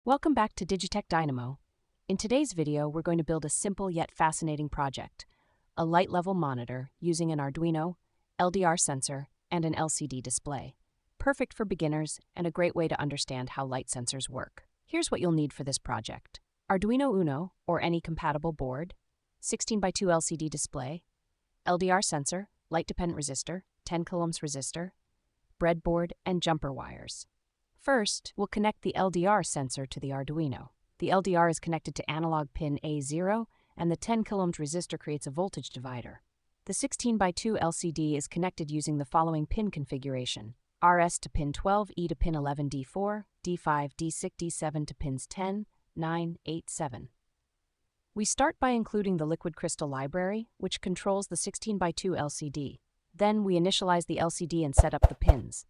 Welcome back to DigiTech Dynamo. In today's video, we're going to build a simple yet fascinating project, a light-level monitor using an Arduino, LDR sensor, and an LCD display. Perfect for beginners and a great way to understand how light sensors work. Here's what you'll need for this project. Arduino Uno, or any compatible board, 16x2 LCD display, LDR sensor, light-dependent resistor, 10 ohms resistor, breadboard, and jumper wires. First, we'll connect the LDR sensor to the Arduino. The LDR is connected to analog pin A0, and the 10 ohms resistor creates a voltage divider. The 16x2 LCD is connected using the following pin configuration: RS to pin 12, E to pin 11, D4, D5, D6, D7 to pins 10, 9, 8, 7. We start by including the liquid crystal library, which controls the 16x2 LCD. Then we initialize the LCD and set up the pins.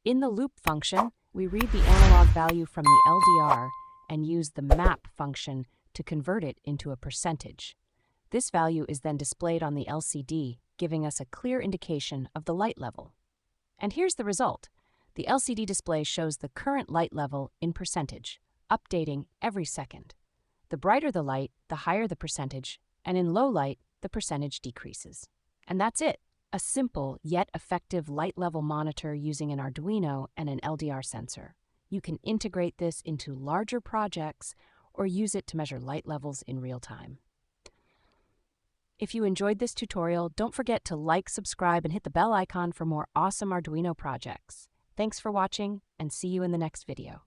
In the loop function, we read the analog value from the LDR and use the map function to convert it into a percentage. This value is then displayed on the LCD, giving us a clear indication of the light level. And here's the result. The LCD display shows the current light level in percentage, updating every second. The brighter the light, the higher the percentage, and in low light, the percentage decreases. And that's it. A simple yet effective light level monitor using an Arduino and an LDR sensor. You can integrate this into larger projects or use it to measure light levels in real time. If you enjoyed this tutorial, don't forget to like, subscribe, and hit the bell icon for more awesome Arduino projects. Thanks for watching, and see you in the next video.